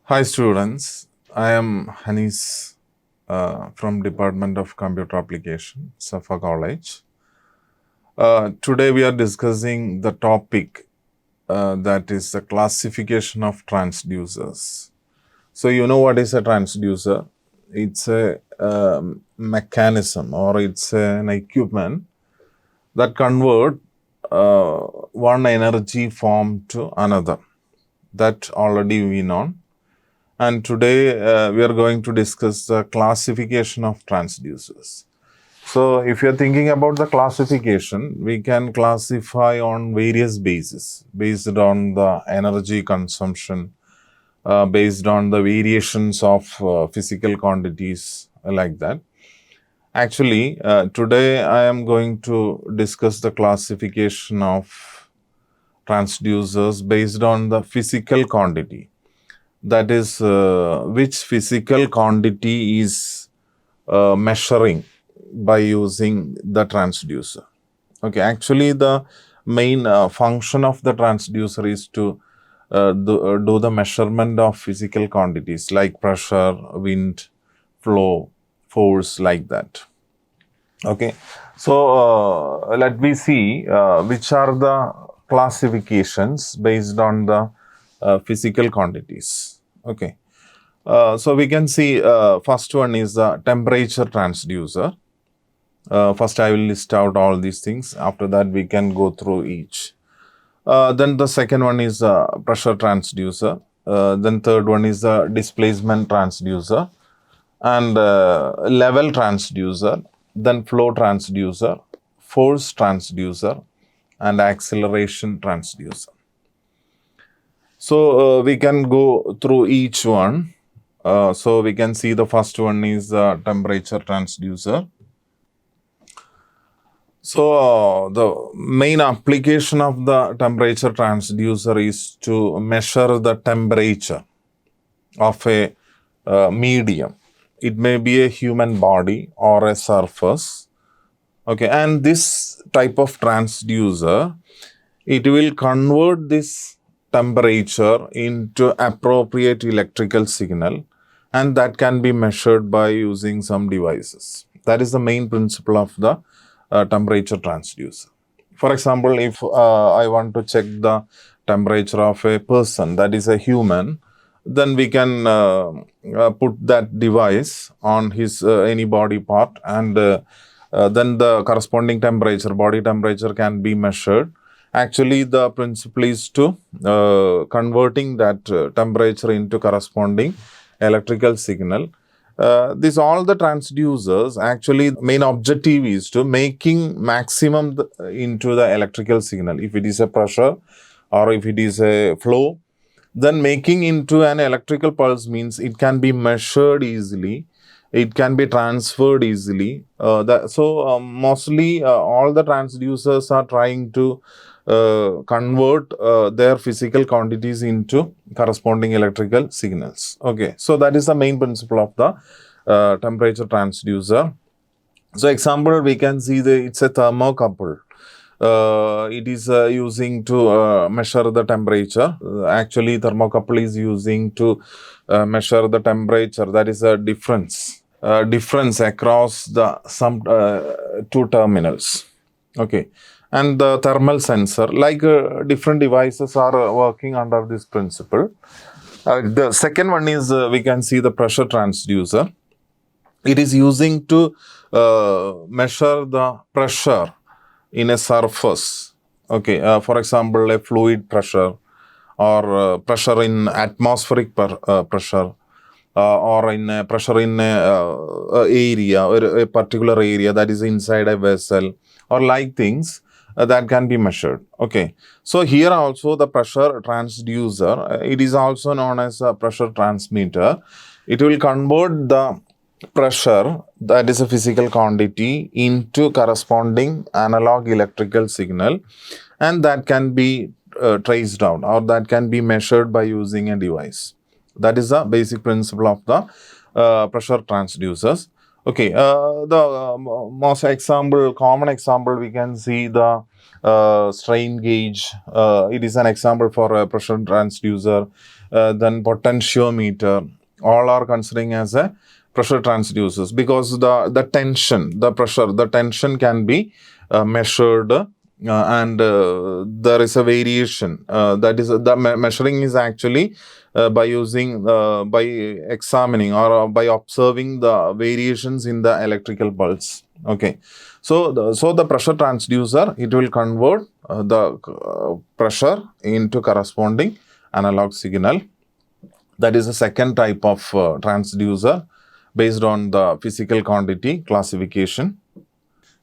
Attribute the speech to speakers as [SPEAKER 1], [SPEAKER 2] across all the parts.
[SPEAKER 1] Hi students, I am Haneez from Department of Computer Application, Safa College. Today we are discussing the topic that is the classification of transducers. So you know what is a transducer? It's a mechanism or it's an equipment that convert one energy form to another. That already we know. And today we are going to discuss the classification of transducers. So if you're thinking about the classification, we can classify on various bases, based on the energy consumption, based on the variations of physical quantities like that. Actually, today I am going to discuss the classification of transducers based on the physical quantity, that is which physical quantity is measuring by using the transducer. Okay, actually the main function of the transducer is to do the measurement of physical quantities like pressure, wind, flow, force, like that. Okay, so let me see which are the classifications based on the physical quantities. Okay, so we can see first one is the temperature transducer. First, I will list out all these things. After that, we can go through each. Then the second one is pressure transducer. Then third one is the displacement transducer and level transducer. Then flow transducer, force transducer, and acceleration transducer. So we can go through each one. So we can see the first one is the temperature transducer. So the main application of the temperature transducer is to measure the temperature of a medium. It may be a human body or a surface. Okay, and this type of transducer, it will convert this temperature into appropriate electrical signal, and that can be measured by using some devices. That is the main principle of the temperature transducer. For example, if I want to check the temperature of a person, that is a human, then we can put that device on his any body part, and then the corresponding temperature, body temperature, can be measured. Actually, the principle is to converting that temperature into corresponding electrical signal. These all the transducers, actually main objective is to making maximum into the electrical signal. If it is a pressure or if it is a flow, then making into an electrical pulse means it can be measured easily, it can be transferred easily. Mostly all the transducers are trying to convert their physical quantities into corresponding electrical signals. Okay, so that is the main principle of the temperature transducer. So example, we can see it's a thermocouple. It is using to measure the temperature. Actually, thermocouple is using to measure the temperature. That is a difference across the some two terminals. Okay, and the thermal sensor, like different devices are working under this principle. The second one is we can see the pressure transducer. It is using to measure the pressure in a surface. Okay, for example, a fluid pressure or pressure in atmospheric pressure, or in pressure in area, or a particular area that is inside a vessel, or like things that can be measured. Okay, so here also the pressure transducer, it is also known as a pressure transmitter. It will convert the pressure, that is a physical quantity, into corresponding analog electrical signal, and that can be traced down, or that can be measured by using a device. That is the basic principle of the pressure transducers. Okay, the common example, we can see the strain gauge. It is an example for a pressure transducer. Then potentiometer, all are considering as a pressure transducers, because the tension, the pressure, the tension can be measured, and there is a variation. That is the measuring is actually by examining or by observing the variations in the electrical pulse. Okay, so the pressure transducer, it will convert the pressure into corresponding analog signal. That is the second type of transducer based on the physical quantity classification.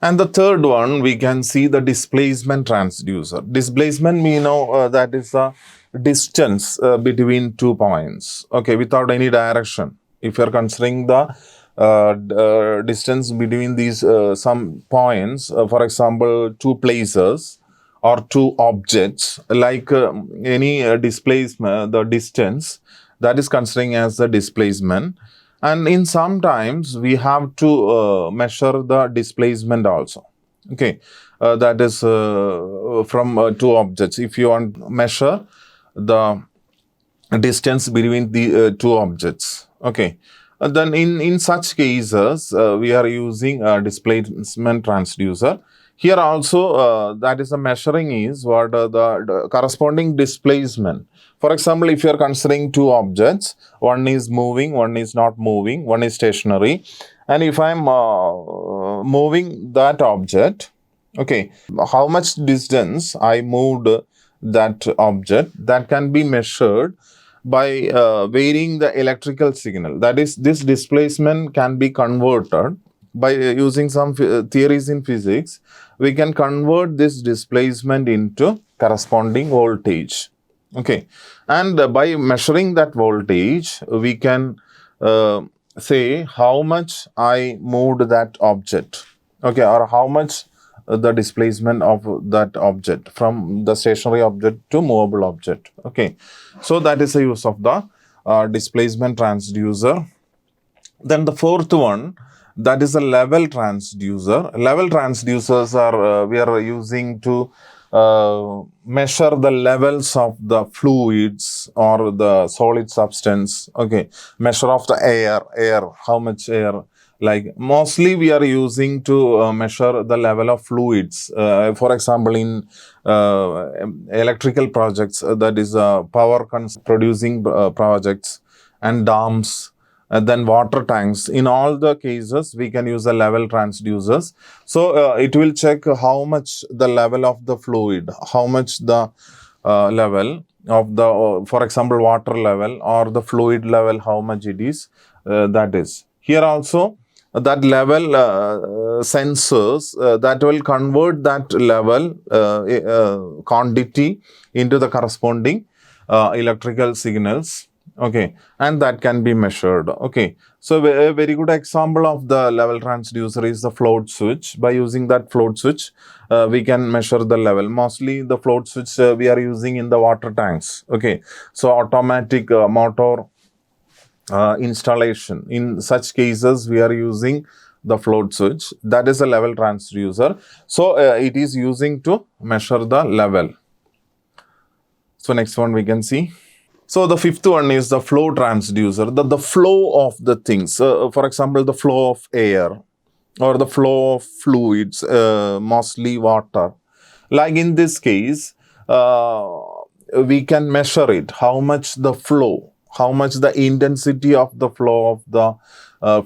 [SPEAKER 1] And the third one, we can see the displacement transducer. Displacement, we know that is the distance between 2 points, okay, without any direction. If you are considering the distance between these some points, for example, 2 places or 2 objects, like any displacement, the distance, that is considering as the displacement. And in sometimes we have to measure the displacement also. Okay, that is from 2 objects. If you want to measure the distance between the 2 objects, okay, then in such cases we are using a displacement transducer. Here also, that is the measuring is what the corresponding displacement. For example, if you are considering 2 objects, one is moving, one is not moving, one is stationary, and if I am moving that object, okay, how much distance I moved that object, that can be measured by varying the electrical signal. That is, this displacement can be converted by using some theories in physics. We can convert this displacement into corresponding voltage. Okay, and by measuring that voltage, we can say how much I moved that object, okay, or how much the displacement of that object from the stationary object to movable object. Okay, so that is the use of the displacement transducer. Then the fourth one, that is a level transducer. Level transducers are we are using to measure the levels of the fluids or the solid substance. Okay, measure of the air, how much air. Like mostly we are using to measure the level of fluids. For example, in electrical projects, that is power producing projects and dams, then water tanks. In all the cases, we can use the level transducers. So it will check how much the level of the fluid, how much the level of the, for example, water level or the fluid level, how much it is. That is here also. That level sensors that will convert that level quantity into the corresponding electrical signals. Okay, and that can be measured. Okay, so a very good example of the level transducer is the float switch. By using that float switch, we can measure the level. Mostly the float switch we are using in the water tanks. Okay, so automatic motor installation. In such cases, we are using the float switch. That is a level transducer. So it is using to measure the level. So next one we can see. So the fifth one is the flow transducer, the flow of the things. For example, the flow of air or the flow of fluids, mostly water. Like in this case, we can measure it, how much the flow, how much the intensity of the flow of the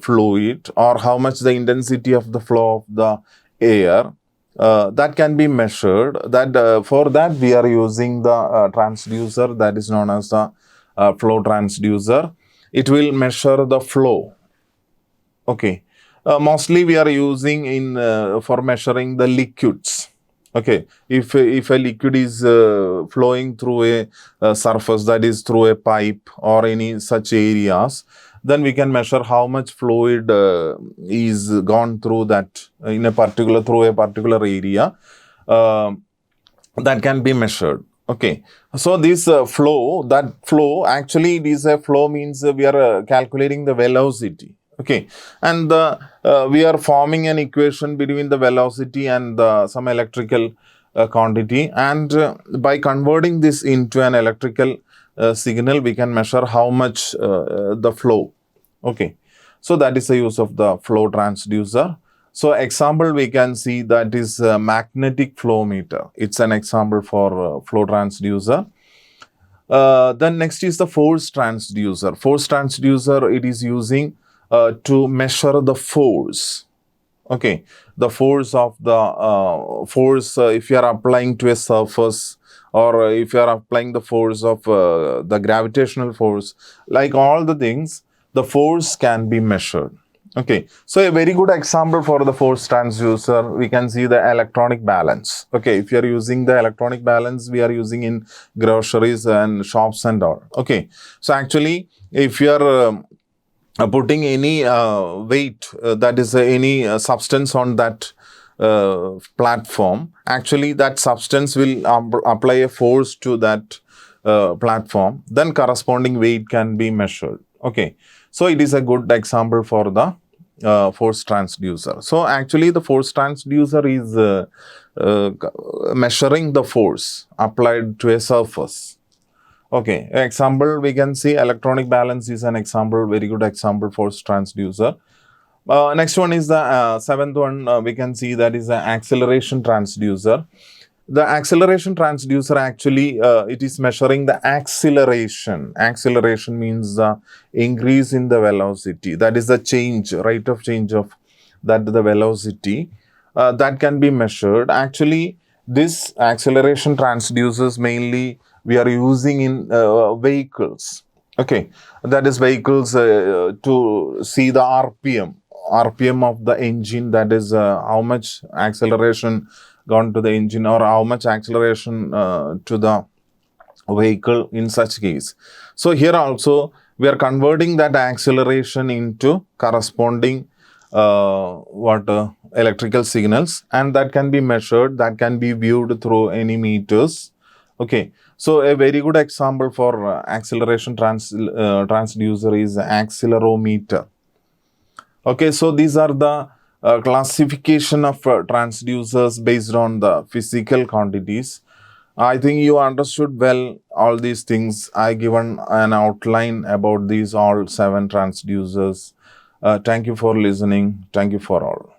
[SPEAKER 1] fluid, or how much the intensity of the flow of the air. That can be measured. That for that we are using the transducer that is known as the flow transducer. It will measure the flow. Okay, mostly we are using in for measuring the liquids. Okay, if a liquid is flowing through a surface, that is through a pipe or any such areas, then we can measure how much fluid is gone through that in a particular, through a particular area. That can be measured. Okay, so this flow, that flow, actually it is a flow means we are calculating the velocity. Okay, and we are forming an equation between the velocity and some electrical quantity, and by converting this into an electrical signal, we can measure how much the flow. Okay, so that is the use of the flow transducer. So example we can see that is magnetic flow meter. It's an example for flow transducer. Then next is the force transducer. Force transducer, it is using to measure the force. Okay, the force of the force if you are applying to a surface, or if you are applying the force of the gravitational force, like all the things, the force can be measured. Okay, so a very good example for the force transducer, we can see the electronic balance. Okay, if you are using the electronic balance, we are using in groceries and shops and all. Okay, so actually, if you are putting any weight, that is any substance on that platform, actually that substance will apply a force to that platform, then corresponding weight can be measured. Okay, so it is a good example for the force transducer. So actually the force transducer is measuring the force applied to a surface. Okay, example we can see electronic balance is an example, very good example for transducer. Next one is the seventh one, we can see that is the acceleration transducer. The acceleration transducer actually, it is measuring the acceleration. Acceleration means the increase in the velocity. That is the change, rate of change of that the velocity that can be measured. Actually, this acceleration transducers mainly we are using in vehicles. Okay, that is vehicles to see the RPM of the engine, that is how much acceleration gone to the engine, or how much acceleration to the vehicle in such case. So here also we are converting that acceleration into corresponding electrical signals, and that can be measured, that can be viewed through any meters. Okay, so a very good example for acceleration transducer is accelerometer. Okay, so these are the classification of transducers based on the physical quantities. I think you understood well all these things. I given an outline about these all 7 transducers. Thank you for listening. Thank you for all.